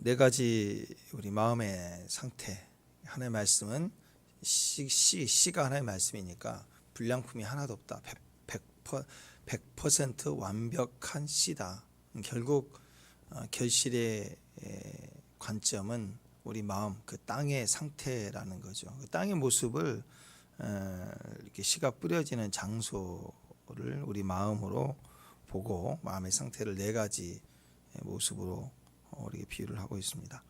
네 가지 우리 마음의 상태. 하나의 말씀은 씨가 하나의 말씀이니까 불량품이 하나도 없다. 100% 완벽한 씨다. 결국 결실의 관점은 우리 마음, 그 땅의 상태라는 거죠. 그 땅의 모습을 이렇게 씨가 뿌려지는 장소를 우리 마음으로 보고 마음의 상태를 네 가지 모습으로 우리가 비유를 하고 있습니다.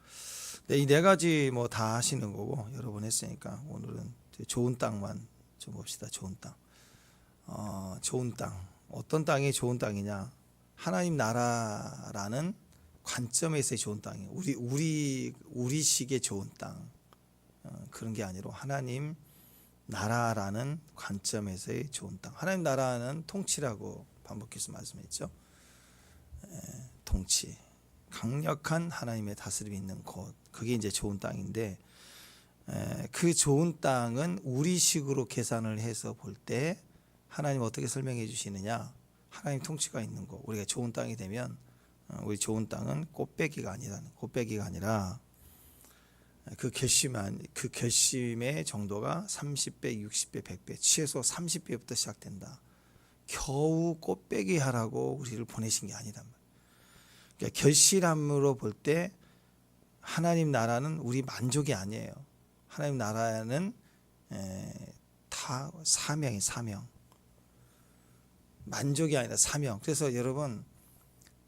네, 이 네 가지 뭐 다 하시는 거고 여러 번 했으니까 오늘은 좋은 땅만 좀 봅시다. 좋은 땅. 좋은 땅. 어떤 땅이 좋은 땅이냐? 하나님 나라라는 관점에서의 좋은 땅이에요. 우리식의 좋은 땅. 그런 게 아니라 하나님 나라라는 관점에서의 좋은 땅. 하나님 나라는 통치라고 반복해서 말씀했죠. 통치. 강력한 하나님의 다스림이 있는 곳. 그게 이제 좋은 땅인데 그 좋은 땅은 우리식으로 계산을 해서 볼 때 하나님 어떻게 설명해 주시느냐? 하나님 통치가 있는 곳. 우리가 좋은 땅이 되면 우리 좋은 땅은 꽃배기가 아니라 그 결심의 정도가 30배, 60배, 100배, 최소 30배부터 시작된다. 겨우 꽃배기 하라고 우리를 보내신 게 아니란 말이에요. 그러니까 결실함으로 볼 때 하나님 나라는 우리 만족이 아니에요. 하나님 나라는 다 사명이 사명. 만족이 아니라 사명. 그래서 여러분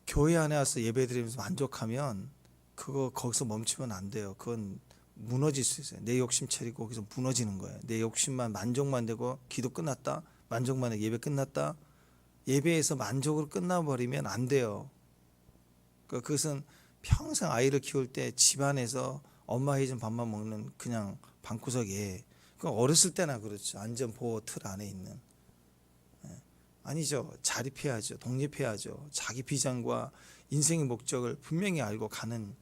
교회 안에 와서 예배드리면서 만족하면 그거 거기서 멈추면 안 돼요. 그건 무너질 수 있어요. 내 욕심 차리고 거기서 무너지는 거예요. 내 욕심만 만족만 되고 기도 끝났다. 만족만 해 예배 끝났다. 예배에서 만족으로 끝나버리면 안 돼요. 그것은 평생 아이를 키울 때 집안에서 엄마 해준 밥만 먹는 그냥 방구석에 그 어렸을 때나 그렇죠. 안전보호 틀 안에 있는 아니죠. 자립해야죠. 독립해야죠. 자기 비전과 인생의 목적을 분명히 알고 가는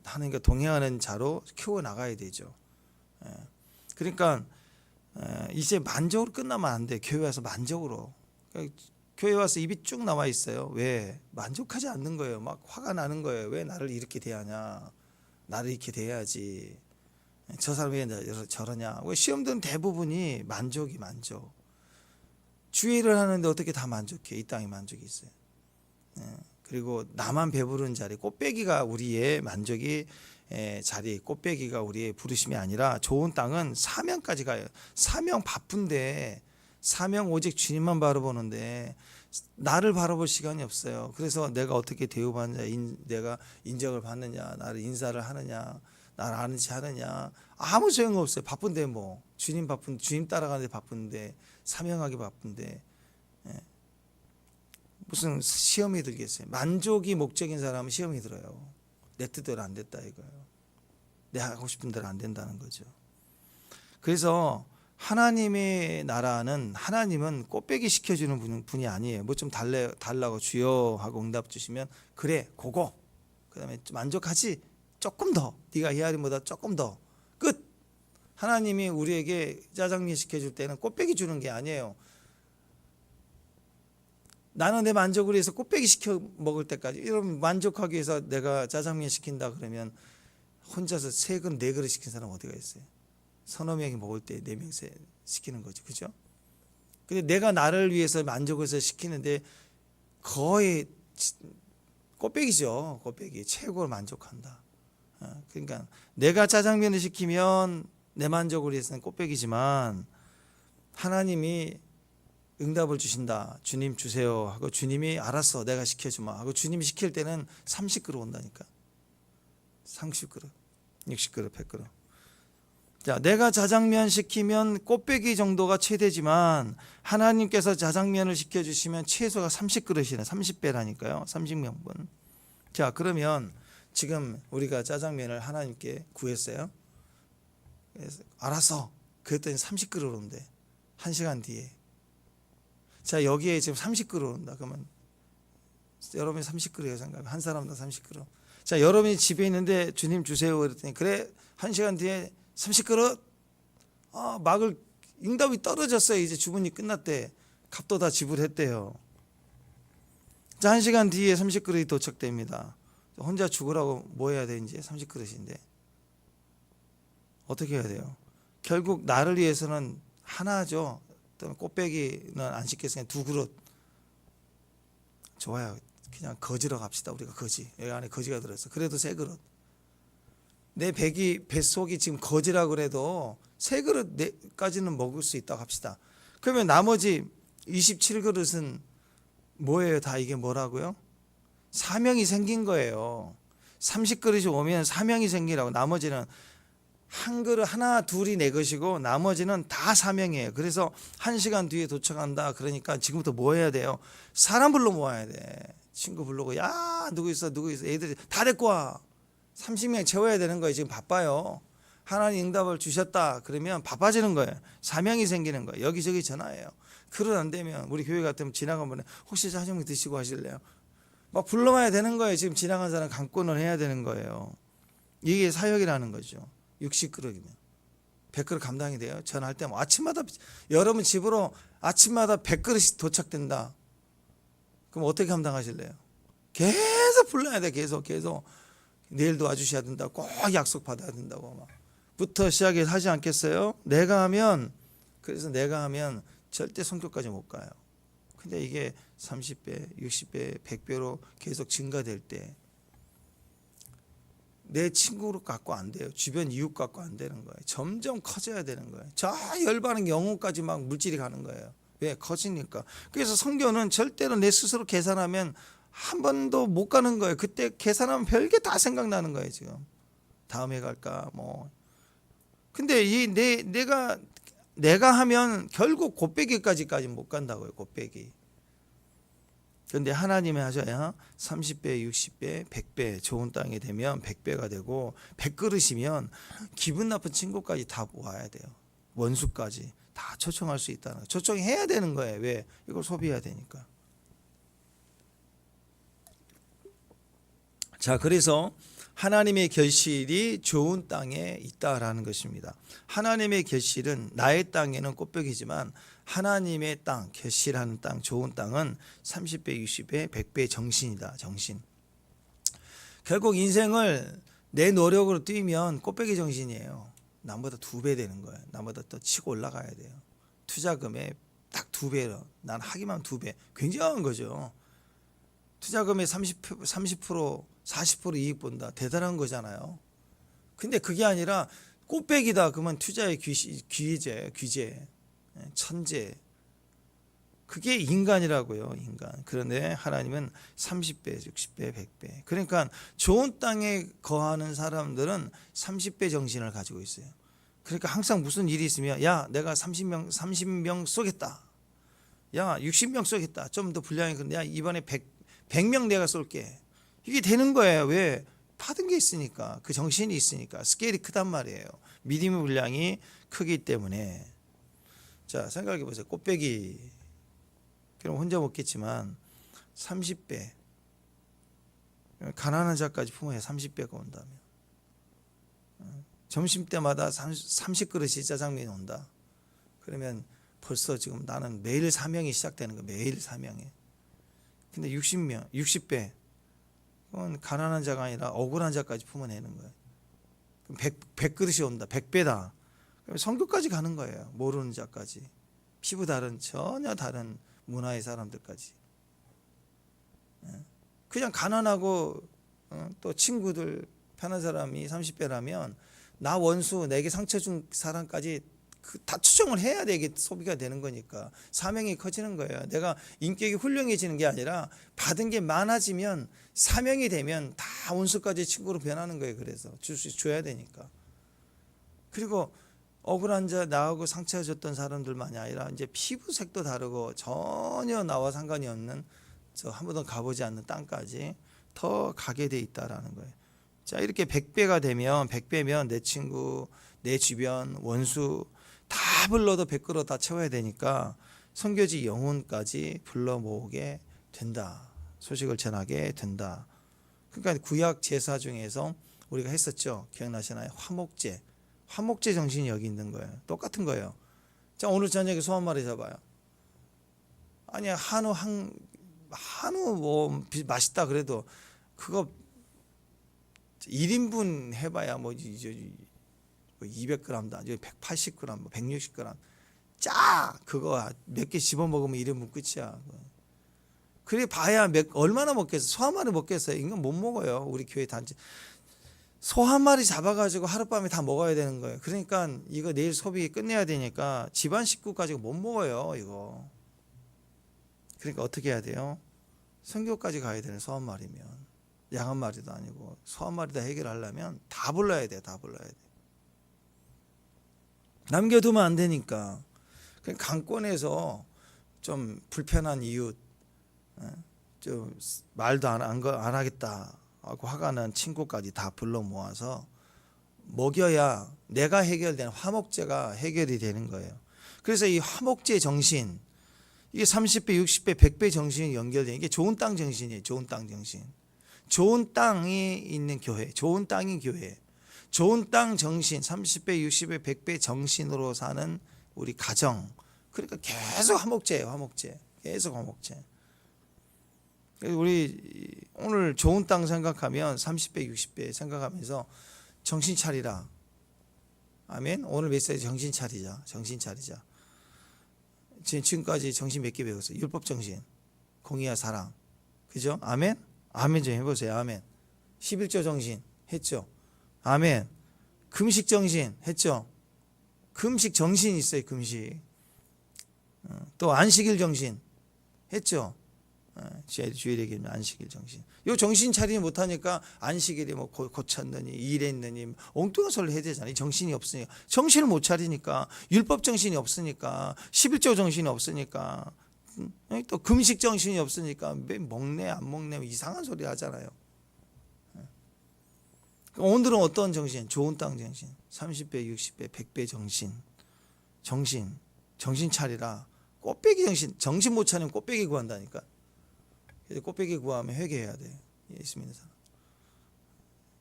하나님과 동행하는 자로 키워나가야 되죠. 그러니까 이제 만족으로 끝나면 안 돼. 교회 와서 만족으로. 교회 와서 입이 쭉 나와 있어요. 왜? 만족하지 않는 거예요. 막 화가 나는 거예요. 왜 나를 이렇게 대하냐. 나를 이렇게 대해야지. 저 사람이 왜 저러냐. 시험들은 대부분이 만족. 주일을 하는데 어떻게 다 만족해? 이 땅에 만족이 있어요. 그리고 나만 배부른 자리, 꽃배기가 우리의 만족이 자리, 꽃배기가 우리의 부르심이 아니라 좋은 땅은 사명까지 가요. 사명 바쁜데 사명 오직 주님만 바라보는데 나를 바라볼 시간이 없어요. 그래서 내가 어떻게 대우받느냐, 내가 인정을 받느냐, 나를 인사를 하느냐, 나를 아는지 하느냐 아무 소용없어요. 바쁜데 뭐 주님 따라가는데 바쁜데 사명하기 바쁜데 무슨 시험이 들겠어요. 만족이 목적인 사람은 시험이 들어요. 내 뜻대로 안 됐다 이거예요. 내 하고 싶은 대로 안 된다는 거죠. 그래서 하나님의 나라는 하나님은 꽃배기 시켜주는 분이 아니에요. 뭐 좀 달라고 주여 하고 응답 주시면 그래 고고. 그다음에 만족하지 조금 더 네가 히아림보다 조금 더 끝. 하나님이 우리에게 짜장면 시켜줄 때는 꽃배기 주는 게 아니에요. 나는 내 만족을 위해서 꽃배기 시켜 먹을 때까지 여러분 만족하기 위해서 내가 짜장면 시킨다 그러면 혼자서 3그릇 4그릇 시킨 사람 어디가 있어요? 서너 명이 먹을 때 4명 시키는 거죠. 그죠? 근데 내가 나를 위해서 만족을 해서 시키는데 거의 꽃배기죠. 꽃배기. 최고로 만족한다. 그러니까 내가 짜장면을 시키면 내 만족을 위해서는 꽃배기지만 하나님이 응답을 주신다. 주님 주세요 하고 주님이 알았어 내가 시켜주마 하고 주님이 시킬 때는 30그릇 온다니까. 30그릇 60그릇 100그릇. 자, 내가 짜장면 시키면 꽃배기 정도가 최대지만 하나님께서 짜장면을 시켜주시면 최소가 30그릇이네. 30배라니까요. 30명분. 자, 그러면 지금 우리가 짜장면을 하나님께 구했어요. 그래서 알았어. 그랬더니 30그릇 온대. 1시간 뒤에. 자, 여기에 지금 30그릇 온다. 그러면 여러분이 30그릇이에요. 생각하면 한 사람당 30그릇. 자, 여러분이 집에 있는데 주님 주세요. 그랬더니 그래 1시간 뒤에 30그릇. 막을 응답이 떨어졌어요. 이제 주문이 끝났대. 값도 다 지불했대요. 자, 1시간 뒤에 30그릇이 도착됩니다. 혼자 죽으라고 뭐 해야 돼? 이제 30그릇인데 어떻게 해야 돼요? 결국 나를 위해서는 하나죠. 꽃배기는 안 시켰으니까 2그릇. 좋아요. 그냥 거지로 갑시다. 우리가 거지. 여기 안에 거지가 들어있어. 그래도 3그릇. 내 뱃속이 지금 거지라 그래도 3그릇까지는 먹을 수 있다고 합시다. 그러면 나머지 27그릇은 뭐예요? 다 이게 뭐라고요? 사명이 생긴 거예요. 30그릇이 오면 사명이 생기라고. 나머지는 한 그릇 하나 둘이 내 것이고 나머지는 다 사명이에요. 그래서 1시간 뒤에 도착한다. 그러니까 지금부터 뭐 해야 돼요? 사람 불러 모아야 돼. 친구 부르고 야 누구 있어 애들이 다 데리고 와. 30명 채워야 되는 거예요. 지금 바빠요. 하나님 응답을 주셨다. 그러면 바빠지는 거예요. 사명이 생기는 거예요. 여기저기 전화해요. 그릇 안 되면 우리 교회 같으면 지나가면 혹시 짜장면 드시고 하실래요? 막 불러와야 되는 거예요. 지금 지나간 사람 강권을 해야 되는 거예요. 이게 사역이라는 거죠. 60그릇이면 100그릇 감당이 돼요. 전화할 때 뭐 아침마다 여러분 집으로 아침마다 100그릇씩 도착된다. 그럼 어떻게 감당하실래요? 계속 불러야 돼. 계속 내일도 와주셔야 된다. 꼭 약속 받아야 된다고 막 부터 시작해 하지 않겠어요? 내가 하면 절대 성교까지 못 가요. 근데 이게 30배, 60배, 100배로 계속 증가될 때 내 친구로 갖고 안 돼요. 주변 이웃 갖고 안 되는 거예요. 점점 커져야 되는 거예요. 저 열반은 영혼까지 막 물질이 가는 거예요. 왜? 커지니까. 그래서 성교는 절대로 내 스스로 계산하면 한 번도 못 가는 거예요. 그때 계산하면 별게 다 생각나는 거예요. 지금 다음에 갈까 뭐. 근데 내가 하면 결국 곱빼기까지 못 간다고요. 곱빼기. 그런데 하나님이 하셔야 30배, 60배, 100배 좋은 땅이 되면 100배가 되고 100그릇이면 기분 나쁜 친구까지 다 모아야 돼요. 원수까지 다 초청할 수 있다는 거예요. 초청해야 되는 거예요. 왜? 이걸 소비해야 되니까. 자, 그래서 하나님의 결실이 좋은 땅에 있다라는 것입니다. 하나님의 결실은 나의 땅에는 꽃벽이지만 하나님의 땅, 결실하는 땅, 좋은 땅은 30배, 60배, 100배 정신이다. 정신. 결국 인생을 내 노력으로 뛰면 꽃배기 정신이에요. 남보다 2배 되는 거예요. 남보다 더 치고 올라가야 돼요. 투자금에 딱 2배로. 난 하기만 2배. 굉장한 거죠. 투자금의 30%, 40% 이익 본다. 대단한 거잖아요. 근데 그게 아니라 꽃배기다. 그러면 투자의 귀재, 천재. 그게 인간이라고요. 인간. 그런데 하나님은 30배, 60배, 100배. 그러니까 좋은 땅에 거하는 사람들은 30배 정신을 가지고 있어요. 그러니까 항상 무슨 일이 있으면 야 내가 30명 쏘겠다. 야 60명 쏘겠다. 좀 더 분량이 그런데 야 이번에 100명 내가 쏠게. 이게 되는 거예요. 왜? 받은 게 있으니까. 그 정신이 있으니까. 스케일이 크단 말이에요. 믿음의 분량이 크기 때문에. 자, 생각해 보세요. 꽃배기. 그럼 혼자 먹겠지만 30배. 가난한 자까지 품어야 30배가 온다면. 점심때마다 30그릇이 짜장면이 온다. 그러면 벌써 지금 나는 매일 사명이 시작되는 거예요. 매일 사명이. 근데 60배. 그건 가난한 자가 아니라 억울한 자까지 품어내는 거예요. 그럼 100그릇이 온다. 100배다. 그럼 선교까지 가는 거예요. 모르는 자까지. 피부 다른 전혀 다른 문화의 사람들까지. 그냥 가난하고 또 친구들 편한 사람이 30배라면 나 원수 내게 상처 준 사람까지 다 추정을 해야 되게 소비가 되는 거니까 사명이 커지는 거예요. 내가 인격이 훌륭해지는 게 아니라 받은 게 많아지면 사명이 되면 다 원수까지 친구로 변하는 거예요. 그래서 줘야 되니까. 그리고 억울한 자 나하고 상처 줬던 사람들만이 아니라 이제 피부색도 다르고 전혀 나와 상관이 없는 저 한 번도 가보지 않는 땅까지 더 가게 돼 있다라는 거예요. 자, 이렇게 100배면 내 친구, 내 주변, 원수 다 불러도 100그릇 다 채워야 되니까 선교지 영혼까지 불러 모으게 된다. 소식을 전하게 된다. 그러니까 구약 제사 중에서 우리가 했었죠. 기억나시나요? 화목제 정신이 여기 있는 거예요. 똑같은 거예요. 자, 오늘 저녁에 소 한 마리 잡아요. 아니야, 한우 뭐 맛있다 그래도 그거 1인분 해봐야 뭐 200g도 아니고 180g, 뭐 160g. 짜 그거 몇 개 집어 먹으면 1인분 끝이야. 그래 봐야 얼마나 먹겠어? 소 한 마리 먹겠어요? 인간 못 먹어요. 우리 교회 단체 소 한 마리 잡아가지고 하룻밤에 다 먹어야 되는 거예요. 그러니까 이거 내일 소비 끝내야 되니까 집안 식구 가지고 못 먹어요. 이거. 그러니까 어떻게 해야 돼요? 선교까지 가야 되는 소 한 마리면 양 한 마리도 아니고 소 한 마리 다 해결하려면 다 불러야 돼. 다 불러야 돼. 남겨두면 안 되니까. 강권에서 좀 불편한 이웃, 좀 말도 안 하겠다 하고 화가 난 친구까지 다 불러 모아서 먹여야 내가 해결되는 화목제가 해결이 되는 거예요. 그래서 이 화목제 정신, 이게 30배, 60배, 100배 정신이 연결되는 이게 좋은 땅 정신이에요. 좋은 땅 정신. 좋은 땅이 있는 교회, 좋은 땅인 교회, 좋은 땅 정신, 30배, 60배, 100배 정신으로 사는 우리 가정. 그러니까 계속 화목제예요. 화목제. 계속 화목제. 우리 오늘 좋은 땅 생각하면 30배, 60배 생각하면서 정신 차리라. 아멘. 오늘 메시지 정신 차리자. 정신 차리자. 지금까지 정신 몇 개 배웠어요? 율법 정신, 공의와 사랑. 그죠? 아멘. 아멘 좀 해보세요. 아멘. 11조 정신 했죠? 아멘. 금식 정신 했죠? 금식 정신 있어요. 금식. 또 안식일 정신 했죠? 주일에게 안식일 정신. 요 정신 차리지 못하니까 안식일이 뭐 고쳤느니 일했느니 엉뚱한 소리를 해야 되잖아요. 정신이 없으니까. 정신을 못 차리니까. 율법 정신이 없으니까. 11조 정신이 없으니까. 또 금식 정신이 없으니까 먹네 안 먹네 이상한 소리 하잖아요. 오늘은 어떤 정신? 좋은 땅 정신. 30배, 60배, 100배 정신. 정신 차리라. 꽃배기 정신. 정신 못 차리면 꽃배기 구한다니까. 그래서 꽃배기 구하면 회개해야 돼. 예수 믿는 사람.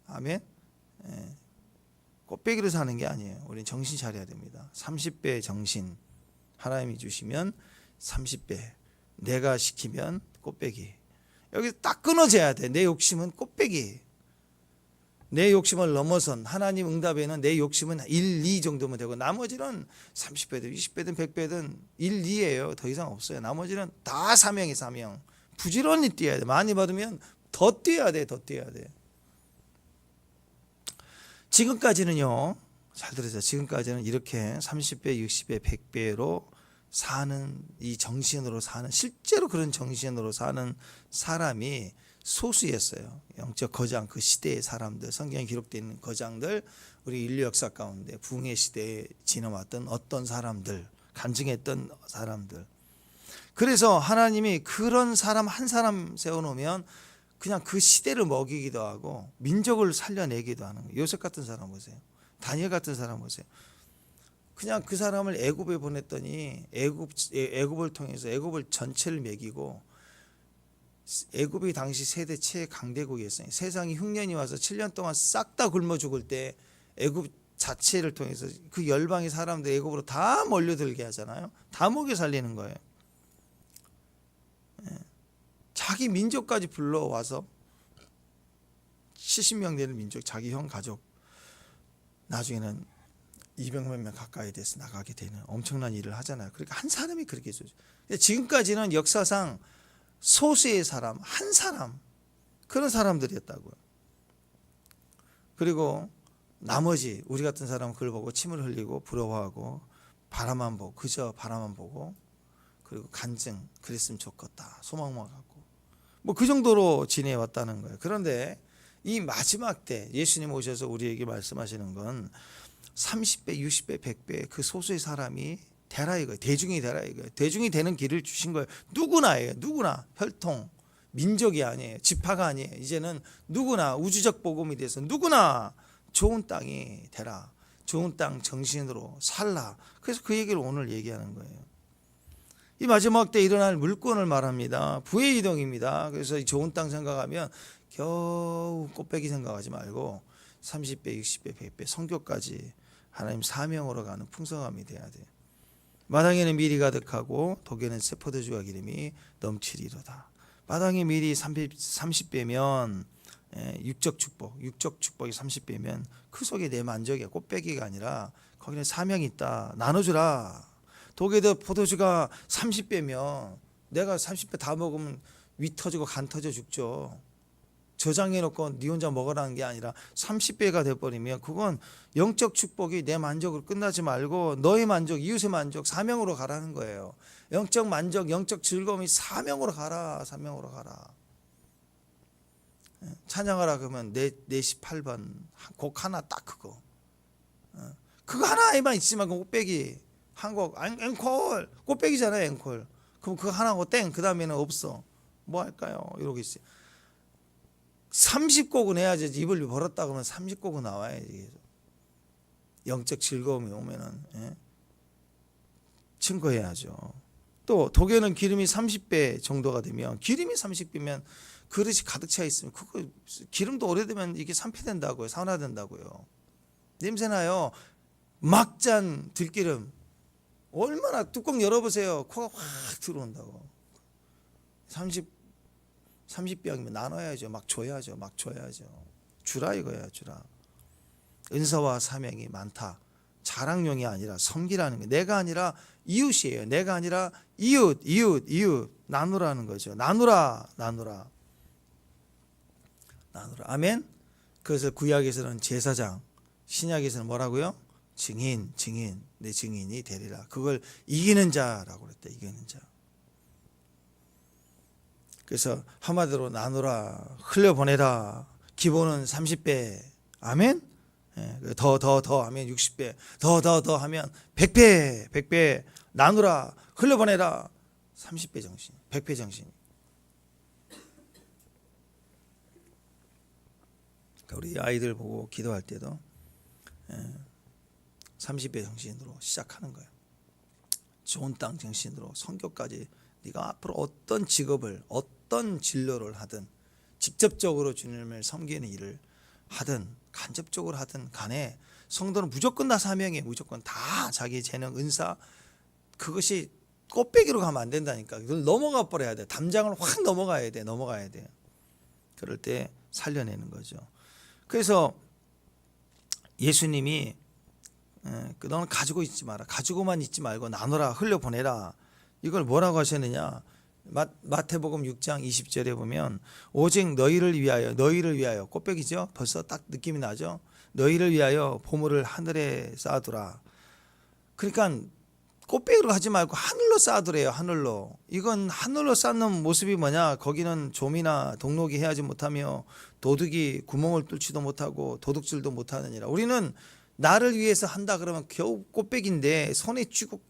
아멘. 예. 꽃배기로 사는 게 아니에요. 우리는 정신 차려야 됩니다. 30배 정신 하나님이 주시면 30배. 내가 시키면 꽃배기. 여기서 딱 끊어져야 돼. 내 욕심은 꽃배기. 내 욕심을 넘어선 하나님 응답에는 내 욕심은 1, 2 정도면 되고 나머지는 30배든 20배든 100배든 1, 2예요. 더 이상 없어요. 나머지는 다 사명이 사명. 부지런히 뛰어야 돼. 많이 받으면 더 뛰어야 돼. 더 뛰어야 돼. 지금까지는요. 잘 들으세요. 지금까지는 이렇게 30배, 60배, 100배로 사는 이 정신으로 사는 실제로 그런 정신으로 사는 사람이 소수였어요. 영적 거장 그 시대의 사람들 성경에 기록되어 있는 거장들 우리 인류 역사 가운데 붕괴 시대에 지나왔던 어떤 사람들 간증했던 사람들 그래서 하나님이 그런 사람 한 사람 세워놓으면 그냥 그 시대를 먹이기도 하고 민족을 살려내기도 하는 거예요. 요셉 같은 사람 보세요. 다니엘 같은 사람 보세요. 그냥 그 사람을 애굽에 보냈더니 애굽을 통해서 애굽을 전체를 먹이고 애굽이 당시 세대 최강대국이었어요. 세상이 흉년이 와서 7년 동안 싹 다 굶어 죽을 때 애굽 자체를 통해서 그 열방의 사람들 애굽으로 다 몰려들게 하잖아요. 다 먹여 살리는 거예요. 자기 민족까지 불러와서 70명 되는 민족, 자기 형 가족 나중에는 200만 명 가까이 돼서 나가게 되는 엄청난 일을 하잖아요. 그러니까 한 사람이 그렇게 해줘요. 지금까지는 역사상 소수의 사람, 한 사람 그런 사람들이었다고요. 그리고 나머지 우리 같은 사람은 그걸 보고 침을 흘리고 부러워하고 바라만 보고 그저 바라만 보고 그리고 간증 그랬으면 좋겠다 소망만 갖고 뭐 그 정도로 지내왔다는 거예요. 그런데 이 마지막 때 예수님 오셔서 우리에게 말씀하시는 건 30배, 60배, 100배 그 소수의 사람이 되라 이거예요. 대중이 되라 이거예요. 대중이 되는 길을 주신 거예요. 누구나예요. 누구나 혈통, 민족이 아니에요. 지파가 아니에요. 이제는 누구나 우주적 복음이 돼서 누구나 좋은 땅이 되라. 좋은 땅 정신으로 살라. 그래서 그 얘기를 오늘 얘기하는 거예요. 이 마지막 때 일어날 물권을 말합니다. 부의 이동입니다. 그래서 이 좋은 땅 생각하면 겨우 꽃배기 생각하지 말고 30배, 60배, 100배 성교까지 하나님 사명으로 가는 풍성함이 돼야 돼요. 마당에는 밀이 가득하고 독에는 새 포도주와 기름이 넘치리로다. 마당에 밀이 30배면 육적 축복이 30배면 그 속에 내 만족이야. 꽃배기가 아니라 거기는 사명이 있다. 나눠주라. 독에도 포도주가 30배면 내가 30배 다 먹으면 위 터지고 간 터져 죽죠. 저장해놓고 네 혼자 먹으라는 게 아니라 30배가 돼버리면 그건 영적 축복이 내 만족으로 끝나지 말고 너의 만족, 이웃의 만족, 사명으로 가라는 거예요. 영적 만족, 영적 즐거움이 사명으로 가라. 사명으로 가라. 찬양하라 그러면 내 18번 곡 하나 딱 그거. 그거 하나에만 있지만 그 꽃배기 한 곡 앵콜 꽃배기잖아요. 앵콜. 그럼 그거 하나고 땡. 그 다음에는 없어. 뭐 할까요? 이러고 있어요. 30곡은 해야지. 입을 벌었다 그러면 30곡은 나와야지. 영적 즐거움이 오면은 증거해야죠. 또 독에는 기름이 30배 정도가 되면 기름이 30배면 그릇이 가득 차 있으면 그거 기름도 오래되면 이게 산패된다고요. 산화된다고요. 냄새나요. 막잔 들기름 얼마나 뚜껑 열어보세요. 코가 확 들어온다고. 30병이면 나눠야죠. 막 줘야죠. 막 줘야죠. 주라 이거야. 주라. 은사와 사명이 많다. 자랑용이 아니라 섬기라는 거예요. 내가 아니라 이웃이에요. 내가 아니라 이웃 나누라는 거죠. 나누라. 아멘. 그것을 구약에서는 제사장, 신약에서는 뭐라고요? 증인, 내 증인이 되리라. 그걸 이기는 자라고 그랬다. 이기는 자. 그래서 한마디로 나누라, 흘려보내라. 기본은 30배. 아멘. 더 하면 60배. 더 하면 100배. 나누라, 흘려보내라. 30배 정신, 100배 정신. 우리 아이들 보고 기도할 때도 30배 정신으로 시작하는 거예요. 좋은 땅 정신으로 성교까지 네가 앞으로 어떤 직업을 어떤 진로를 하든 직접적으로 주님을 섬기는 일을 하든 간접적으로 하든 간에 성도는 무조건 다 사명에 무조건 다 자기 재능 은사 그것이 꽃배기로 가면 안 된다니까. 그걸 넘어가 버려야 돼. 담장을 확 넘어가야 돼. 그럴 때 살려내는 거죠. 그래서 예수님이 너는 가지고 있지 마라. 가지고만 있지 말고 나눠라. 흘려보내라. 이걸 뭐라고 하셨느냐. 마태복음 6장 20절에 보면 오직 너희를 위하여 꽃배기죠. 벌써 딱 느낌이 나죠. 너희를 위하여 보물을 하늘에 쌓아두라. 그러니까 꽃배기로 하지 말고 하늘로 쌓아두래요. 하늘로. 이건 하늘로 쌓는 모습이 뭐냐. 거기는 좀이나 동록이 해하지 못하며 도둑이 구멍을 뚫지도 못하고 도둑질도 못하느니라. 우리는 나를 위해서 한다 그러면 겨우 꽃배기인데 손에 쥐고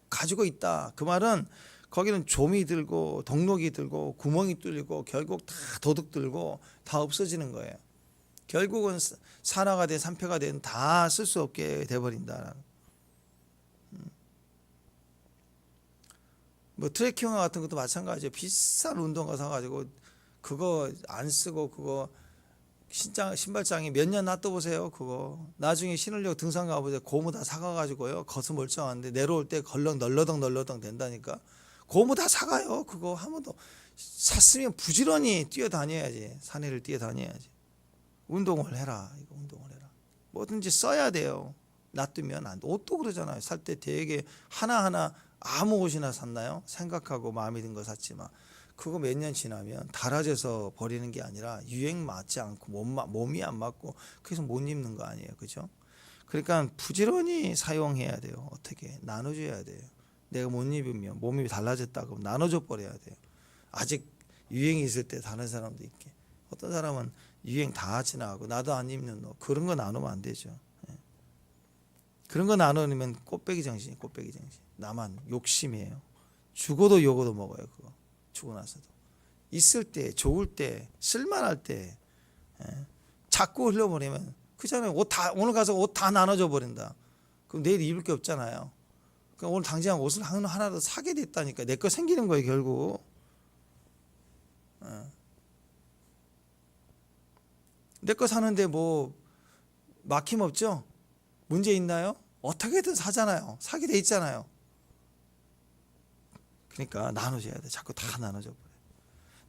가지고 있다. 그 말은 거기는 좀이 들고 동록이 들고 구멍이 뚫리고 결국 다 도둑 들고 다 없어지는 거예요. 결국은 산화가 돼 산패가 된 다 쓸 수 없게 돼버린다. 뭐 트레킹화 같은 것도 마찬가지예요. 비싼 운동화 사가지고 그거 안 쓰고 그거 신발장에 몇 년 놔둬보세요. 그거 나중에 신으려고 등산 가보세요. 고무 다 사가가지고요. 겉은 멀쩡한데 내려올 때 걸렁 널러덩 된다니까. 고무 다 사가요. 그거 한 번도 샀으면 부지런히 뛰어다녀야지. 산에를 뛰어다녀야지. 운동을 해라. 이거 운동을 해라. 뭐든지 써야 돼요. 놔두면 안 돼. 옷도 그러잖아요. 살 때 되게 하나하나 아무 옷이나 샀나요? 생각하고 마음에 든 거 샀지만 그거 몇 년 지나면 닳아져서 버리는 게 아니라 유행 맞지 않고 몸이 안 맞고 그래서 못 입는 거 아니에요. 그죠? 그러니까 부지런히 사용해야 돼요. 어떻게 나눠줘야 돼요. 내가 못 입으면 몸이 달라졌다 그러면 나눠줘 버려야 돼요. 아직 유행이 있을 때 다른 사람도 있게. 어떤 사람은 유행 다 지나가고 나도 안 입는 너 그런 거 나누면 안 되죠. 그런 거 나누면 꽃배기 정신. 나만 욕심이에요. 죽어도 욕어도 먹어요. 그거 죽고 나서도 있을 때 좋을 때 쓸만할 때 자꾸 흘려버리면 그잖아요. 옷 다 오늘 가서 옷 다 나눠줘 버린다. 그럼 내일 입을 게 없잖아요. 그럼 오늘 당장 옷을 하나라도 사게 됐다니까. 내 거 생기는 거예요 결국. 내 거 사는데 뭐 막힘 없죠? 문제 있나요? 어떻게든 사잖아요. 사게 돼 있잖아요. 그러니까 나눠줘야 돼. 자꾸 다 나눠줘 버려.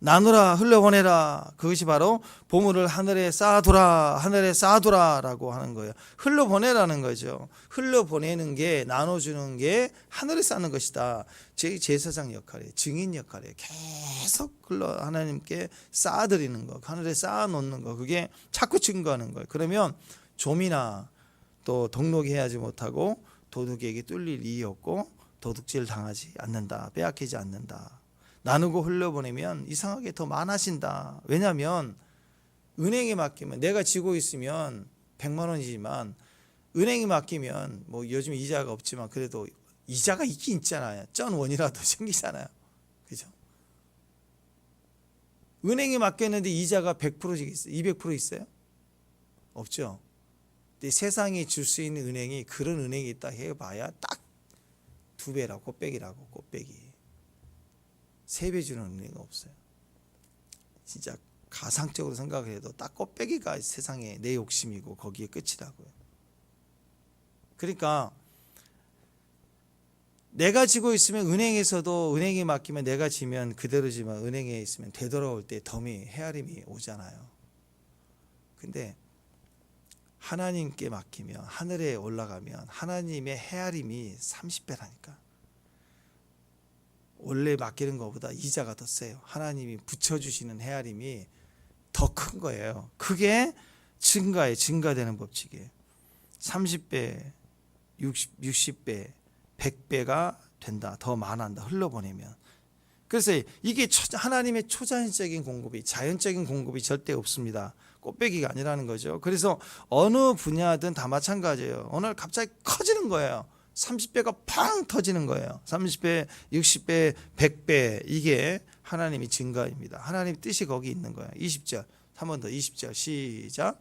나누라, 흘려보내라. 그것이 바로 보물을 하늘에 쌓아두라, 하늘에 쌓아두라라고 하는 거예요. 흘려보내라는 거죠. 흘려보내는 게, 나눠주는 게 하늘에 쌓는 것이다. 제사장 역할이에요. 증인 역할이에요. 계속 하나님께 쌓아드리는 거, 하늘에 쌓아놓는 거, 그게 자꾸 증거하는 거예요. 그러면 좀이나 또 동록이 해하지 못하고 도둑에게 뚫릴 일이 없고 도둑질 당하지 않는다, 빼앗기지 않는다. 나누고 흘려보내면 이상하게 더 많아진다. 왜냐하면 은행에 맡기면, 내가 지고 있으면 100만 원이지만 은행에 맡기면 뭐 요즘 이자가 없지만 그래도 이자가 있긴 있잖아요. 전 원이라도 생기잖아요. 그죠? 은행에 맡겼는데 이자가 100% 있어요? 200% 있어요? 없죠. 근데 세상에 줄 수 있는 은행이, 그런 은행이 있다 해봐야 딱 2배라고, 꽃배기라고, 꽃배기. 3배 주는 은행이 없어요. 진짜 가상적으로 생각을 해도 딱 꽃배기가 세상에 내 욕심이고 거기에 끝이라고요. 그러니까 내가 지고 있으면, 은행에서도 은행에 맡기면 내가 지면 그대로지만 은행에 있으면 되돌아올 때 덤이, 헤아림이 오잖아요. 근데 하나님께 맡기면, 하늘에 올라가면 하나님의 헤아림이 30배라니까. 원래 맡기는 것보다 이자가 더 세요. 하나님이 붙여주시는 헤아림이 더 큰 거예요. 그게 증가에 증가되는 법칙이에요. 30배, 60배, 100배가 된다. 더 많아한다. 흘러보내면. 그래서 이게 하나님의 초자연적인 공급이, 자연적인 공급이 절대 없습니다. 꽃배기가 아니라는 거죠. 그래서 어느 분야든 다 마찬가지예요. 오늘 갑자기 커지는 거예요. 30배가 팡 터지는 거예요. 30배, 60배, 100배. 이게 하나님의 증거입니다. 하나님 뜻이 거기 있는 거예요. 20절. 한 번 더 20절 시작.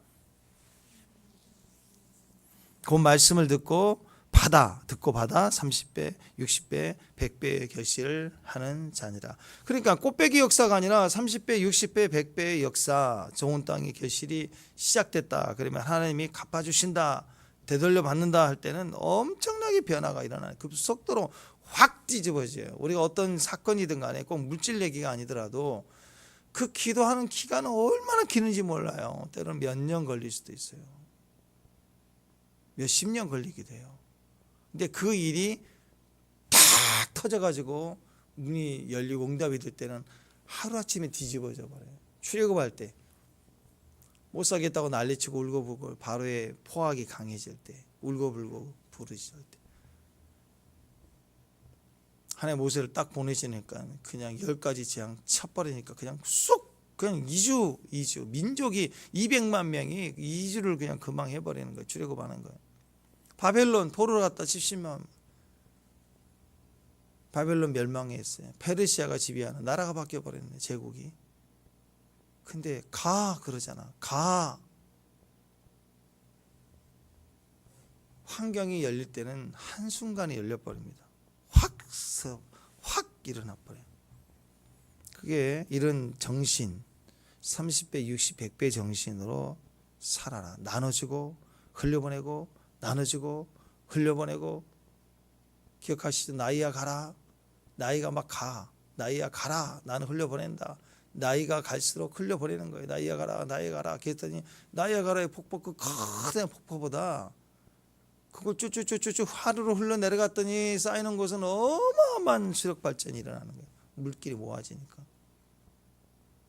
그 말씀을 듣고 받아 30배, 60배, 100배의 결실을 하는 자니라. 그러니까 꽃배기 역사가 아니라 30배, 60배, 100배의 역사, 좋은 땅의 결실이 시작됐다. 그러면 하나님이 갚아주신다, 되돌려 받는다 할 때는 엄청나게 변화가 일어나요. 급속도로 확 뒤집어져요. 우리가 어떤 사건이든 간에 꼭 물질 얘기가 아니더라도 그 기도하는 기간은 얼마나 기는지 몰라요. 때로는 몇 년 걸릴 수도 있어요. 몇십 년 걸리기도 해요. 근데 그 일이 탁 터져가지고 문이 열리고 응답이 될 때는 하루아침에 뒤집어져 버려요. 출애굽할 때 못 사겠다고 난리치고 울고불고 바로의 포악이 강해질 때, 울고불고 부르짖을 때, 하나님 모세를 딱 보내시니까 그냥 10가지 재앙 쳐버리니까 그냥 쑥, 그냥 2주 민족이 200만 명이 2주를 그냥 금방 해버리는 거예요. 출애굽하는 거예요. 바벨론 포로로 갔다 70만, 바벨론 멸망했어요. 페르시아가 지배하는 나라가 바뀌어버렸네, 제국이. 근데 가 그러잖아. 가. 환경이 열릴 때는 한순간에 열려버립니다. 확 일어나 버려요. 그게 이런 정신, 30배, 60, 100배 정신으로 살아라. 나눠주고 흘려보내고, 나눠주고 흘려보내고. 기억하시죠? 나이야 가라. 나이가 막 가. 나이야 가라. 나는 흘려보낸다. 나이가 갈수록 흘려보내는 거예요. 나이야 가라, 나이야 가라. 그랬더니 나이야 가라의 폭포, 그 큰 폭포보다 그걸 쭉쭉쭉쭉 하루로 흘러내려갔더니 쌓이는 곳은 어마어마한 수력 발전이 일어나는 거예요. 물길이 모아지니까.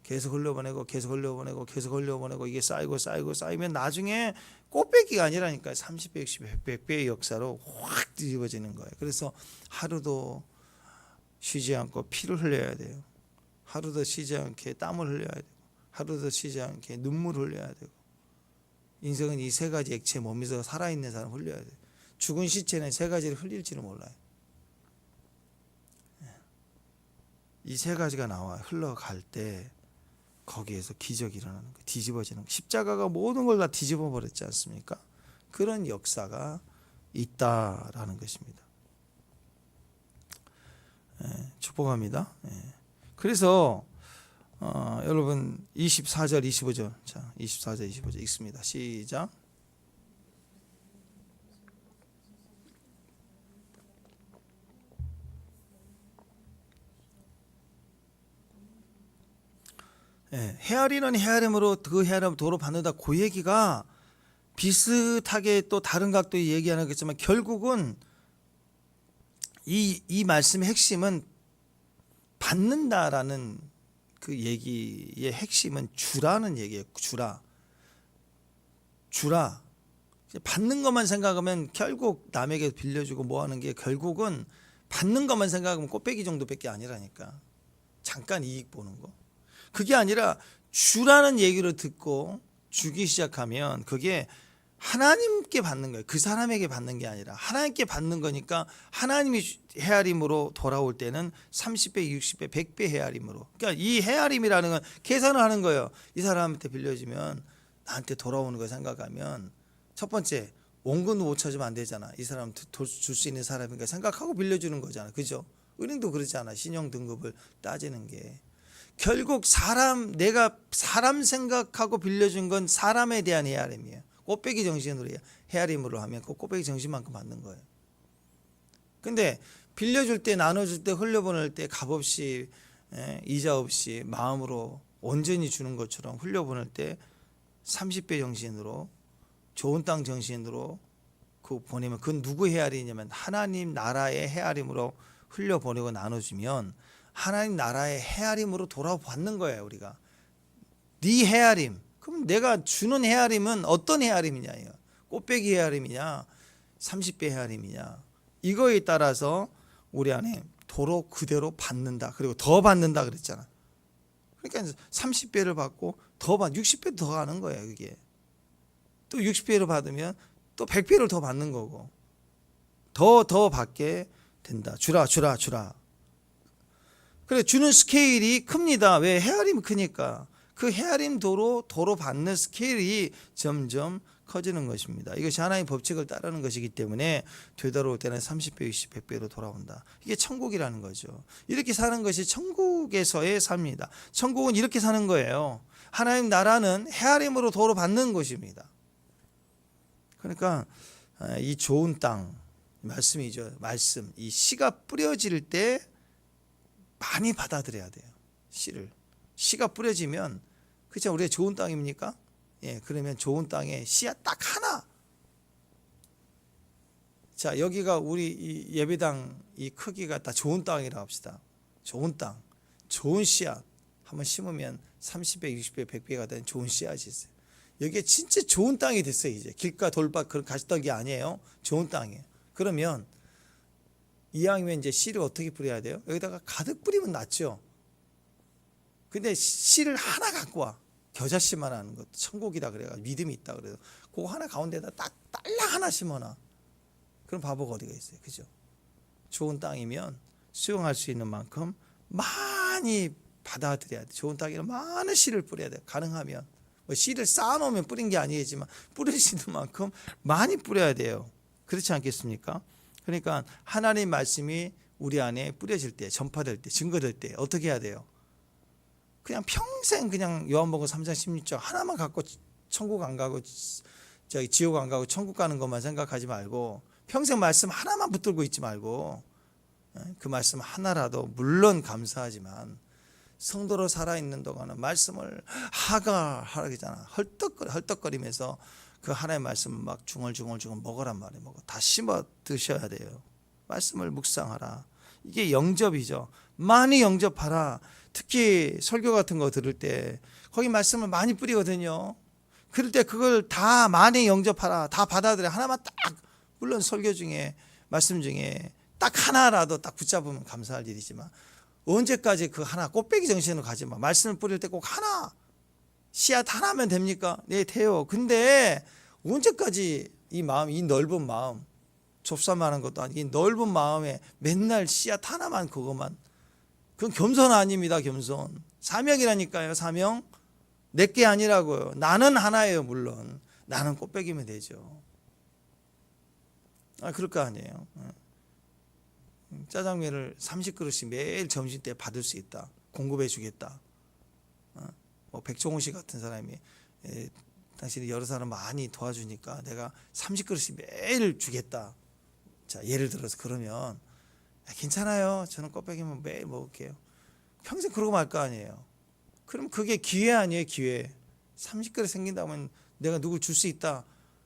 계속 흘려보내고 계속 흘려보내고 계속 흘려보내고 이게 쌓이고 쌓이면 나중에 꽃배기가 아니라니까요. 30배, 60배, 100배의 역사로 확 뒤집어지는 거예요. 그래서 하루도 쉬지 않고 피를 흘려야 돼요. 하루도 쉬지 않게 땀을 흘려야 되고, 하루도 쉬지 않게 눈물을 흘려야 되고. 인생은 이 3가지 액체 몸에서 살아있는 사람 흘려야 돼요. 죽은 시체는 3가지를 흘릴지는 몰라요. 이 3가지가 나와 흘러갈 때 거기에서 기적이 일어나는 거예요. 뒤집어지는 거예요. 십자가가 모든 걸 다 뒤집어 버렸지 않습니까? 그런 역사가 있다라는 것입니다. 축복합니다. 그래서 여러분 24절 25절, 자 24절 25절 읽습니다. 시작. 예, 헤아리는 헤아림으로 그 헤아림 도로 받는다. 그 얘기가 비슷하게 또 다른 각도의 얘기하는 거지만 결국은 이 말씀의 핵심은 받는다라는 그 얘기의 핵심은 주라는 얘기예요. 주라. 받는 것만 생각하면 결국 남에게 빌려주고 뭐 하는 게 결국은 받는 것만 생각하면 꽃배기 정도밖에 아니라니까. 잠깐 이익 보는 거. 그게 아니라 주라는 얘기를 듣고 주기 시작하면 그게 하나님께 받는 거예요. 그 사람에게 받는 게 아니라 하나님께 받는 거니까 하나님이 헤아림으로 돌아올 때는 30배, 60배, 100배 헤아림으로. 그러니까 이 헤아림이라는 건 계산을 하는 거예요. 이 사람한테 빌려주면 나한테 돌아오는 거 생각하면 첫 번째 원금도 못 찾으면 안 되잖아. 이 사람 줄 수 있는 사람인가 생각하고 빌려주는 거잖아. 그죠? 은행도 그러지 않아. 신용 등급을 따지는 게. 결국 내가 사람 생각하고 빌려준 건 사람에 대한 헤아림이에요. 꽃배기 정신으로 헤아림으로 하면 그 꽃배기 정신만큼 받는 거예요. 근데 빌려줄 때 나눠줄 때 흘려보낼 때 값없이 이자 없이 마음으로 온전히 주는 것처럼 흘려보낼 때 30배 정신으로 좋은 땅 정신으로 그 보내면 그건 누구 헤아림이냐면 하나님 나라의 헤아림으로 흘려보내고 나눠주면 하나님 나라의 헤아림으로 돌아받는 거예요. 우리가 네 헤아림. 그럼 내가 주는 헤아림은 어떤 헤아림이냐예요. 꽃배기 헤아림이냐 30배 헤아림이냐 이거에 따라서 우리 안에 도로 그대로 받는다. 그리고 더 받는다 그랬잖아. 그러니까 30배를 받고 더 받 60배도 더 가는 거예요. 그게 또 60배를 받으면 또 100배를 더 받는 거고 더 받게 된다. 주라. 그래 주는 스케일이 큽니다. 왜? 헤아림이 크니까. 그 헤아림 도로 받는 스케일이 점점 커지는 것입니다. 이것이 하나님의 법칙을 따르는 것이기 때문에 되돌아올 때는 30배, 60, 100배로 돌아온다. 이게 천국이라는 거죠. 이렇게 사는 것이 천국에서의 삶입니다. 천국은 이렇게 사는 거예요. 하나님 나라는 헤아림으로 도로 받는 것입니다. 그러니까 이 좋은 땅 말씀이죠. 말씀 이 씨가 뿌려질 때 많이 받아들여야 돼요. 씨가 뿌려지면 그렇죠. 우리가 좋은 땅입니까? 예, 그러면 좋은 땅에 씨앗 딱 하나. 자, 여기가 우리 이 예배당 이 크기가 다 좋은 땅이라고 합시다. 좋은 땅, 좋은 씨앗 한번 심으면 30배, 60배, 100배가 된 좋은 씨앗이 있어요. 여기에 진짜 좋은 땅이 됐어요. 이제 길가 돌밭 그런 가시떡이 아니에요. 좋은 땅이에요. 그러면 이왕이면 이제 씨를 어떻게 뿌려야 돼요? 여기다가 가득 뿌리면 낫죠. 근데 씨를 하나 갖고 와. 겨자씨만 하는 것 천국이다 그래가지고 믿음이 있다 그래서 그거 하나 가운데다 딱 딸랑 하나 심어놔. 그럼 바보가 어디가 있어요. 그죠? 좋은 땅이면 수용할 수 있는 만큼 많이 받아들여야 돼. 좋은 땅에는 많은 씨를 뿌려야 돼. 가능하면 뭐 씨를 쌓아놓으면 뿌린 게 아니지만 뿌릴 수 있는 만큼 많이 뿌려야 돼요. 그렇지 않겠습니까? 그러니까 하나님 말씀이 우리 안에 뿌려질 때, 전파될 때, 증거될 때 어떻게 해야 돼요? 그냥 평생 그냥 요한복음 3장 16절 하나만 갖고 천국 안 가고 저기 지옥 안 가고 천국 가는 것만 생각하지 말고 평생 말씀 하나만 붙들고 있지 말고 그 말씀 하나라도 물론 감사하지만 성도로 살아있는 동안은 말씀을 하라잖아. 헐떡거리면서 그 하나의 말씀을 막 중얼중얼 먹으란 말이에요. 먹어. 다 씹어 드셔야 돼요. 말씀을 묵상하라. 이게 영접이죠. 많이 영접하라. 특히 설교 같은 거 들을 때 거기 말씀을 많이 뿌리거든요. 그럴 때 그걸 다 많이 영접하라. 다 받아들여. 하나만 딱 물론 설교 중에 말씀 중에 딱 하나라도 딱 붙잡으면 감사할 일이지만 언제까지 그 하나 꽃배기 정신으로 가지 마. 말씀을 뿌릴 때 꼭 하나 씨앗 하나면 됩니까? 네, 돼요. 근데 언제까지 이 마음, 이 넓은 마음 좁쌀만한 것도 아니고 이 넓은 마음에 맨날 씨앗 하나만 그것만 그건 겸손 아닙니다. 겸손. 사명이라니까요. 사명. 내게 아니라고요. 나는 하나예요. 물론. 나는 꽃배기면 되죠. 그럴 거 아니에요. 짜장면을 30그릇씩 매일 점심때 받을 수 있다. 공급해 주겠다. 뭐 백종원 씨 같은 사람이 당신이 여러 사람 많이 도와주니까 내가 30그릇씩 매일 주겠다. 자, 예를 들어서 그러면 괜찮아요. 저는 꽃배기면 매일 먹을게요. 평생 그러고 말 거 아니에요. 그럼 그게 기회 아니에요, 기회. 30그릇 생긴다면 내가 누굴 줄 수 있다.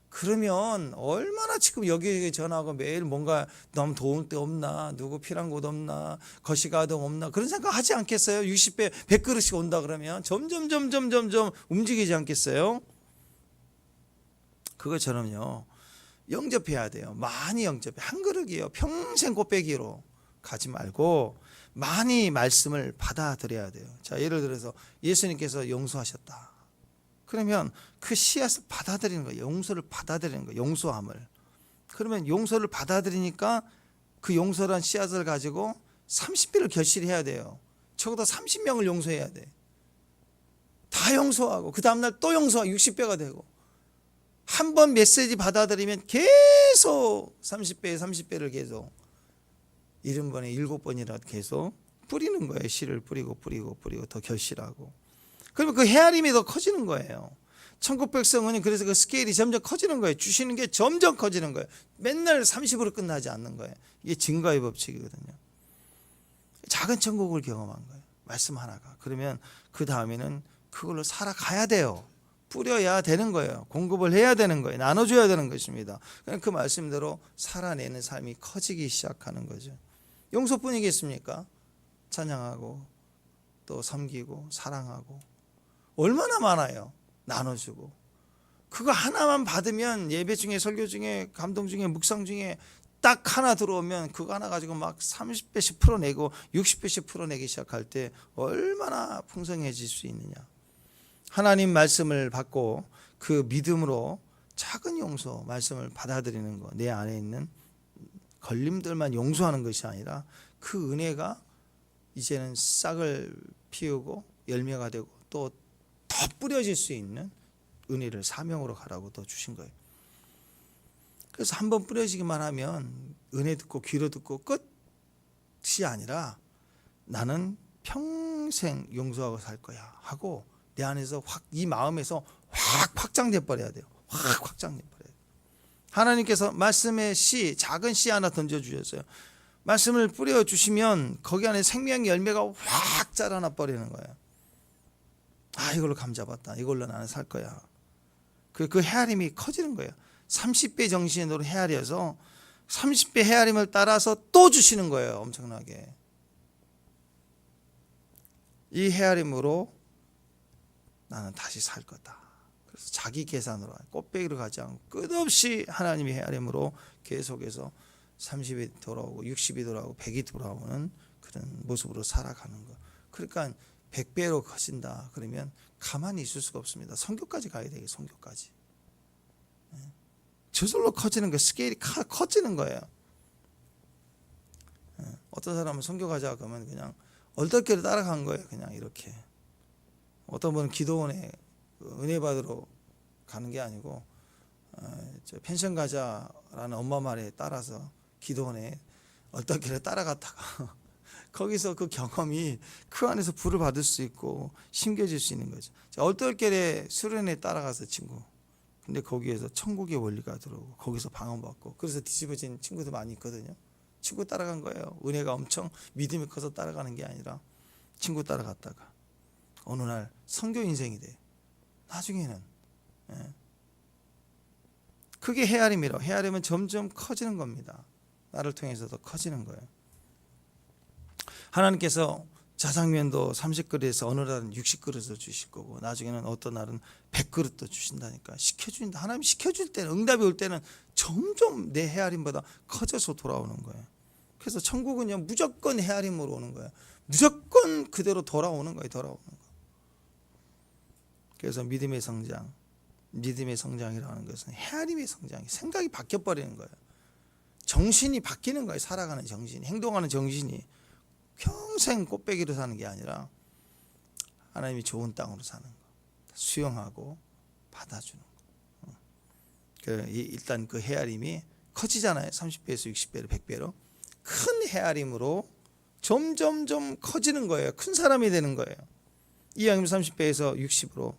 그러면 얼마나 지금 여기에 전화하고 매일 뭔가 너무 도울 데 없나, 누구 필요한 곳 없나, 거시가동 없나, 그런 생각 하지 않겠어요? 60배 100그릇씩 온다 그러면 점점 움직이지 않겠어요? 그것처럼요, 영접해야 돼요. 많이 영접해. 한 그릇이요, 평생 꽃배기로 가지 말고 많이 말씀을 받아들여야 돼요. 자, 예를 들어서 예수님께서 용서하셨다. 그러면 그 씨앗을 받아들이는 거예요. 용서를 받아들이는 거예요. 용서함을. 그러면 용서를 받아들이니까 그 용서란 씨앗을 가지고 30배를 결실해야 돼요. 적어도 30명을 용서해야 돼. 다 용서하고 그 다음날 또 용서하고 60배가 되고, 한 번 메시지 받아들이면 계속 30배를 계속 70번에 7번이라도 계속 뿌리는 거예요. 씨를 뿌리고 더 결실하고. 그러면 그 헤아림이 더 커지는 거예요. 천국 백성은 그래서 그 스케일이 점점 커지는 거예요. 주시는 게 점점 커지는 거예요. 맨날 30으로 끝나지 않는 거예요. 이게 증거의 법칙이거든요. 작은 천국을 경험한 거예요. 말씀 하나가. 그러면 그 다음에는 그걸로 살아가야 돼요. 뿌려야 되는 거예요. 공급을 해야 되는 거예요. 나눠줘야 되는 것입니다. 그냥 그 말씀대로 살아내는 삶이 커지기 시작하는 거죠. 용서뿐이겠습니까? 찬양하고 또 섬기고 사랑하고 얼마나 많아요. 나눠주고. 그거 하나만 받으면 예배 중에, 설교 중에, 감동 중에, 묵상 중에 딱 하나 들어오면 그거 하나 가지고 막 30배씩 풀어내고 60배씩 풀어내기 시작할 때 얼마나 풍성해질 수 있느냐. 하나님 말씀을 받고 그 믿음으로 작은 용서, 말씀을 받아들이는 거, 내 안에 있는 걸림들만 용서하는 것이 아니라 그 은혜가 이제는 싹을 피우고 열매가 되고 또 더 뿌려질 수 있는 은혜를 사명으로 가라고 더 주신 거예요. 그래서 한번 뿌려지기만 하면 은혜 듣고 귀로 듣고 끝이 아니라 나는 평생 용서하고 살 거야 하고 내 안에서 확, 이 마음에서 확 확장돼 버려야 돼요. 확 확장돼 버려야 돼요. 하나님께서 말씀의 씨, 작은 씨 하나 던져 주셨어요. 말씀을 뿌려 주시면 거기 안에 생명 열매가 확 자라나 버리는 거예요. 아, 이걸로 감 잡았다. 이걸로 나는 살 거야. 그 헤아림이 커지는 거예요. 30배 정신으로 헤아려서 30배 헤아림을 따라서 또 주시는 거예요. 엄청나게. 이 헤아림으로 나는 다시 살 거다. 그래서 자기 계산으로 꽃배기로 가지 않고 끝없이 하나님의 헤아림으로 계속해서 30이 돌아오고 60이 돌아오고 100이 돌아오는 그런 모습으로 살아가는 거. 그러니까 100배로 커진다 그러면 가만히 있을 수가 없습니다. 성교까지 가야 되겠어요. 성교까지. 저절로 커지는 거, 스케일이 커지는 거예요. 어떤 사람은 성교 가자 그러면 그냥 얼떨결에 따라간 거예요. 그냥 이렇게. 어떤 분은 기도원에 은혜 받으러 가는 게 아니고 펜션 가자라는 엄마 말에 따라서 기도원에 얼떨결에 따라갔다가 거기서 그 경험이 그 안에서 불을 받을 수 있고 심겨질 수 있는 거죠. 얼떨결에 수련회에 따라가서 친구, 근데 거기에서 천국의 원리가 들어오고 거기서 방언받고 그래서 뒤집어진 친구도 많이 있거든요. 친구 따라간 거예요. 은혜가 엄청 믿음이 커서 따라가는 게 아니라 친구 따라갔다가 어느 날 선교 인생이 돼. 나중에는 그게 헤아림이라. 헤아림은 점점 커지는 겁니다. 나를 통해서 더 커지는 거예요. 하나님께서 자상면도 30그릇에서 어느 날은 60그릇을 주실 거고 나중에는 어떤 날은 100그릇도 주신다니까. 시켜준다. 하나님 시켜줄 때는, 응답이 올 때는 점점 내 헤아림보다 커져서 돌아오는 거예요. 그래서 천국은요 무조건 헤아림으로 오는 거예요. 무조건 그대로 돌아오는 거예요. 돌아오는 거. 그래서 믿음의 성장이라는 것은 헤아림의 성장이, 생각이 바뀌어버리는 거예요. 정신이 바뀌는 거예요. 살아가는 정신이, 행동하는 정신이. 평생 꽃배기로 사는 게 아니라 하나님이 좋은 땅으로 사는 거, 수용하고 받아주는 거. 일단 그 헤아림이 커지잖아요. 30배에서 60배로 100배로 큰 헤아림으로 점점점 커지는 거예요. 큰 사람이 되는 거예요. 이왕이면 30배에서 60으로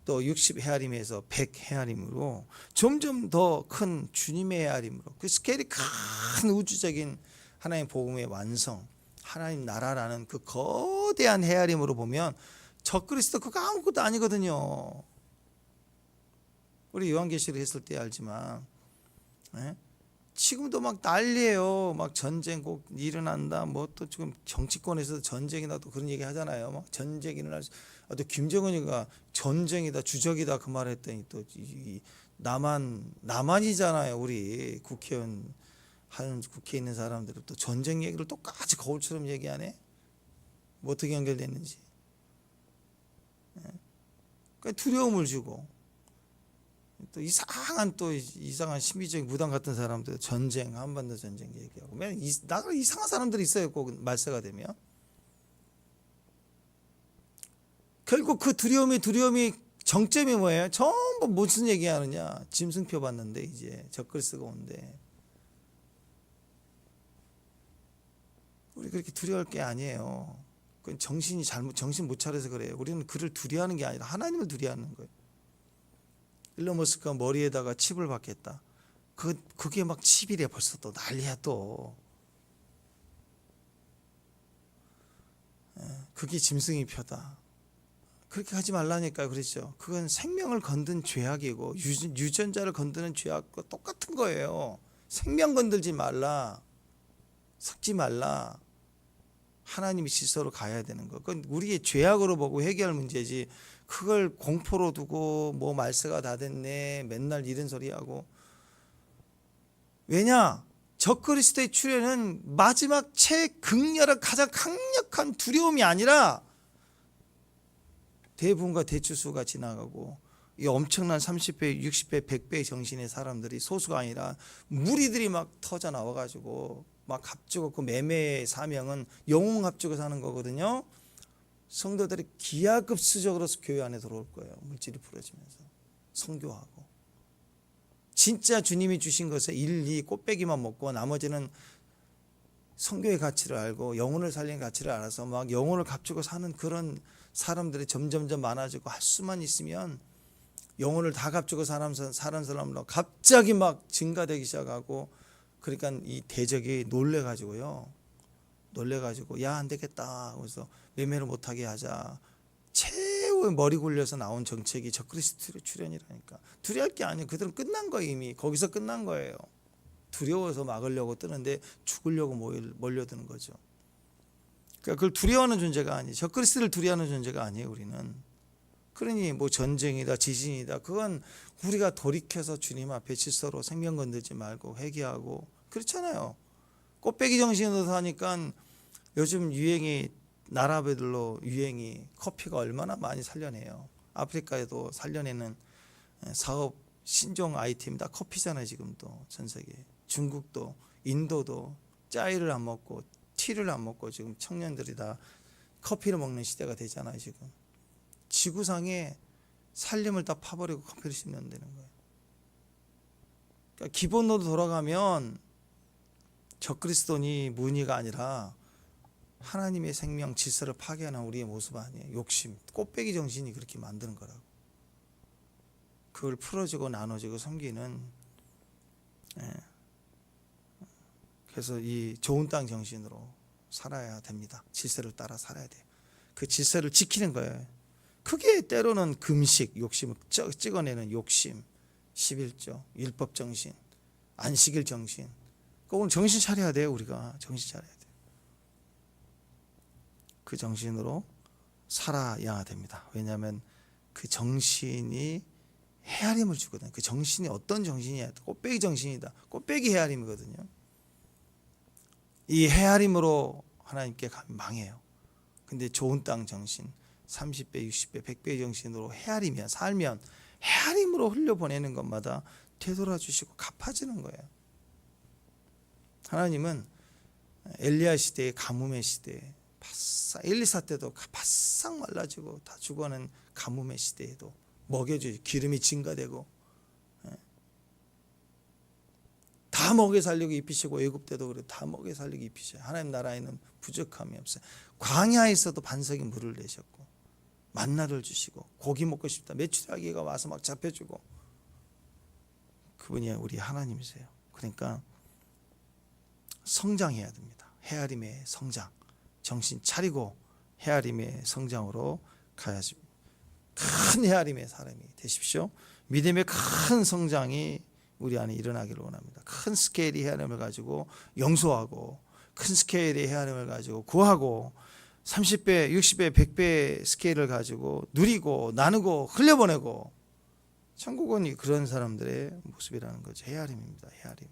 또 60 헤아림에서 100 헤아림으로 점점 더 큰 주님의 헤아림으로, 그 스케일이 큰 우주적인 하나님 복음의 완성, 하나님 나라라는 그 거대한 헤아림으로 보면 적그리스도 그거 아무것도 아니거든요. 우리 요한계시록 했을 때 알지만, 예? 지금도 막 난리예요. 막 전쟁 꼭 일어난다. 뭐 또 지금 정치권에서도 전쟁이다 또 그런 얘기 하잖아요. 막 전쟁이 일어날 수. 또 김정은이가 전쟁이다 주적이다 그 말했더니 또 남한이잖아요. 우리 국회의원 하는 국회에 있는 사람들은 또 전쟁 얘기를 똑같이 거울처럼 얘기하네. 뭐 어떻게 연결됐는지. 그러니까 두려움을 주고 또 이상한 신비적인 무당 같은 사람들 전쟁 한반도 전쟁 얘기하고 맨 나가 이상한 사람들이 있어요. 꼭 말세가 되면 결국 그 두려움이 정점이 뭐예요? 전부 무슨 얘기하느냐? 짐승표 받는데 이제 적그리스도가 온대. 우리 그렇게 두려워할 게 아니에요. 그건 정신 못 차려서 그래요. 우리는 그를 두려워하는 게 아니라 하나님을 두려워하는 거예요. 일론 머스크가 머리에다가 칩을 박겠다. 그게 막 칩이래. 벌써 또 난리야 또. 그게 짐승의 표다. 그렇게 하지 말라니까요. 그랬죠. 그건 생명을 건든 죄악이고 유전자를 건드는 죄악과 똑같은 거예요. 생명 건들지 말라. 섞지 말라. 하나님이 질서로 가야 되는 거. 그건 우리의 죄악으로 보고 해결할 문제지. 그걸 공포로 두고 뭐 말세가 다 됐네. 맨날 이런 소리 하고. 왜냐? 적그리스도의 출현은 마지막 최극렬한 가장 강력한 두려움이 아니라 대부분과 대추수가 지나가고 이 엄청난 30배, 60배, 100배의 정신의 사람들이 소수가 아니라 무리들이 막 터져 나와가지고 막 합주고 그 매매의 사명은 영웅 합주고 사는 거거든요. 성도들이 기하급수적으로 교회 안에 들어올 거예요. 물질이 풀어지면서 선교하고 진짜 주님이 주신 것에 1, 2 꽃배기만 먹고 나머지는 선교의 가치를 알고 영혼을 살리는 가치를 알아서 막 영혼을 값주고 사는 그런 사람들이 점점점 많아지고 할 수만 있으면 영혼을 다 값주고 사는 사람으로 갑자기 막 증가되기 시작하고 그러니까 이 대적이 놀래가지고요. 야 안 되겠다. 그래서 매매를 못하게 하자. 최후의 머리 굴려서 나온 정책이 적그리스도 출현이라니까. 두려워할 게 아니에요. 그들은 끝난 거예요. 이미 거기서 끝난 거예요. 두려워서 막으려고 뜨는데 죽으려고 몰려드는 거죠. 그러니까 그걸 두려워하는 존재가 아니에요. 적그리스도를 두려워하는 존재가 아니에요. 우리는. 그러니 뭐 전쟁이다 지진이다 그건 우리가 돌이켜서 주님 앞에 질서로 생명 건들지 말고 회개하고 그렇잖아요. 꽃배기 정신으로 사니까 요즘 유행이 나라별로 유행이 커피가 얼마나 많이 살려내요. 아프리카에도 살려내는 사업 신종 아이템 다 커피잖아요. 지금도 전 세계. 중국도 인도도 짜이를 안 먹고 티를 안 먹고 지금 청년들이 다 커피를 먹는 시대가 되잖아요. 지금 지구상에 살림을 다 파버리고 커피를 심는다는 거예요. 그러니까 기본으로 돌아가면 적그리스도니 무니가 아니라 하나님의 생명 질서를 파괴하는 우리의 모습 아니에요. 욕심, 꽃배기 정신이 그렇게 만드는 거라고. 그걸 풀어주고 나눠주고 섬기는. 그래서 이 좋은 땅 정신으로 살아야 됩니다. 질서를 따라 살아야 돼요. 그 질서를 지키는 거예요. 그게 때로는 금식, 욕심을 찍어내는 욕심, 11조, 율법 정신, 안식일 정신. 오늘 정신 차려야 돼요. 우리가 정신 차려야 돼요. 그 정신으로 살아야 됩니다. 왜냐하면 그 정신이 헤아림을 주거든요. 그 정신이 어떤 정신이야? 꽃배기 정신이다. 꽃배기 헤아림이거든요. 이 헤아림으로 하나님께 가면 망해요. 근데 좋은 땅 정신, 30배, 60배, 100배의 정신으로 헤아리면 살면 헤아림으로 흘려보내는 것마다 되돌아주시고 갚아주는 거예요. 하나님은 엘리야 시대의 가뭄의 시대에 엘리사 때도 바싹 말라지고 다 죽어가는 가뭄의 시대에도 먹여주지. 기름이 증가되고 다 먹여 살리고 입히시고 애굽 때도 그래 다 먹여 살리고 입히셔요. 하나님 나라에는 부족함이 없어요. 광야에서도 반석이 물을 내셨고 만나를 주시고 고기 먹고 싶다 메추라기가 와서 막 잡혀주고 그분이 우리 하나님이세요. 그러니까 성장해야 됩니다. 헤아림의 성장, 정신 차리고 헤아림의 성장으로 가야지. 큰 헤아림의 사람이 되십시오. 믿음의 큰 성장이 우리 안에 일어나기를 원합니다. 큰 스케일의 헤아림을 가지고 용서하고, 큰 스케일의 헤아림을 가지고 구하고, 30배, 60배, 100배 스케일을 가지고 누리고 나누고 흘려보내고, 천국은 그런 사람들의 모습이라는 거죠. 헤아림입니다. 헤아림.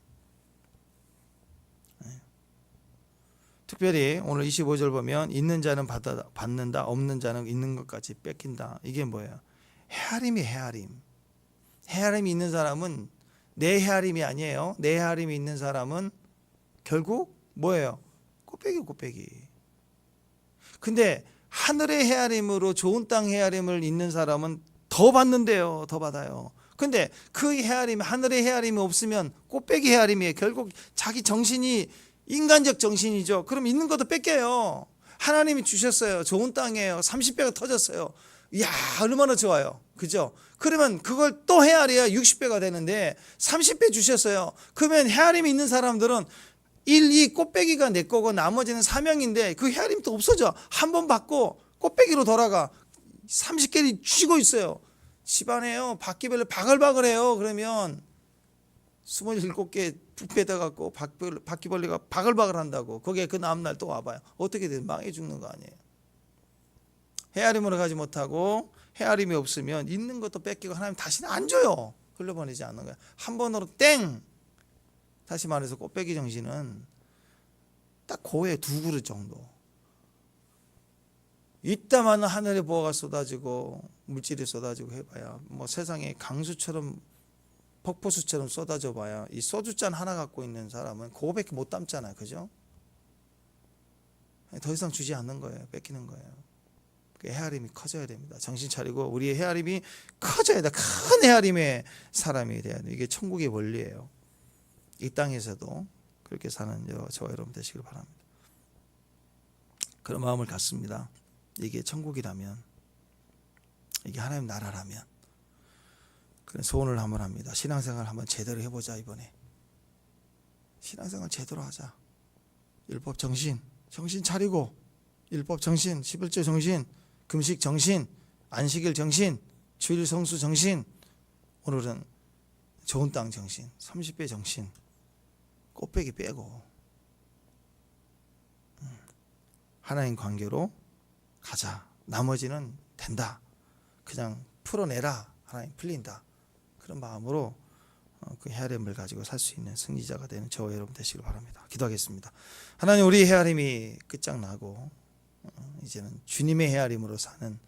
특별히 오늘 25절 보면 있는 자는 받는다, 없는 자는 있는 것까지 뺏긴다. 이게 뭐예요? 헤아림이 헤아림. 헤아림이 있는 사람은 내 헤아림이 아니에요. 내 헤아림이 있는 사람은 결국 뭐예요? 꽃배기. 근데 하늘의 헤아림으로 좋은 땅 헤아림을 있는 사람은 더 받는데요. 더 받아요. 근데 그 헤아림, 하늘의 헤아림이 없으면 꽃배기 헤아림이에요. 결국 자기 정신이 인간적 정신이죠. 그럼 있는 것도 뺏겨요. 하나님이 주셨어요. 좋은 땅이에요. 30배가 터졌어요. 이야, 얼마나 좋아요. 그죠? 그러면 그걸 또 헤아려야 60배가 되는데 30배 주셨어요. 그러면 헤아림이 있는 사람들은 1, 2 꽃배기가 내 거고 나머지는 사명인데 그 헤아림이 또 없어져. 한 번 받고 꽃배기로 돌아가. 30개를 쥐고 있어요. 집안에요. 바퀴벌레 바글바글해요. 그러면 27개 붓배다 갖고 바퀴벌레가 바글바글 한다고. 거기에 그 다음날 또 와봐요. 어떻게든 망해 죽는 거 아니에요. 헤아림으로 가지 못하고 헤아림이 없으면 있는 것도 뺏기고 하나님 다시는 안 줘요. 흘려보내지 않는 거예요. 한 번으로 땡. 다시 말해서 꽃배기 정신은 딱 고에 2그릇 정도. 이따만 하늘에 보화가 쏟아지고 물질이 쏟아지고 해봐야 뭐 세상에 강수처럼 폭포수처럼 쏟아져 봐야 이 소주잔 하나 갖고 있는 사람은 그거밖에 못 담잖아요. 그죠? 더 이상 주지 않는 거예요. 뺏기는 거예요. 헤아림이 커져야 됩니다. 정신 차리고 우리의 헤아림이 커져야 돼. 큰 헤아림의 사람이 돼야 돼요. 이게 천국의 원리예요. 이 땅에서도 그렇게 사는 저와 여러분 되시길 바랍니다. 그런 마음을 갖습니다. 이게 천국이라면, 이게 하나님 나라라면, 그런 소원을 한번 합니다. 신앙생활 한번 제대로 해보자. 이번에 신앙생활 제대로 하자. 율법 정신 차리고, 율법 정신, 11조 정신, 금식 정신, 안식일 정신, 주일 성수 정신, 오늘은 좋은 땅 정신, 30배 정신, 꽃배기 빼고 하나님 관계로 가자. 나머지는 된다. 그냥 풀어내라. 하나님 풀린다. 그런 마음으로 그 헤아림을 가지고 살 수 있는 승리자가 되는 저와 여러분 되시길 바랍니다. 기도하겠습니다. 하나님, 우리 헤아림이 끝장나고 이제는 주님의 헤아림으로 사는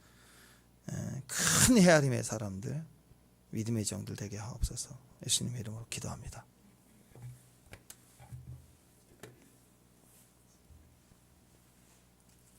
큰 헤아림의 사람들, 믿음의 정들 되게 하옵소서. 예수님의 이름으로 기도합니다.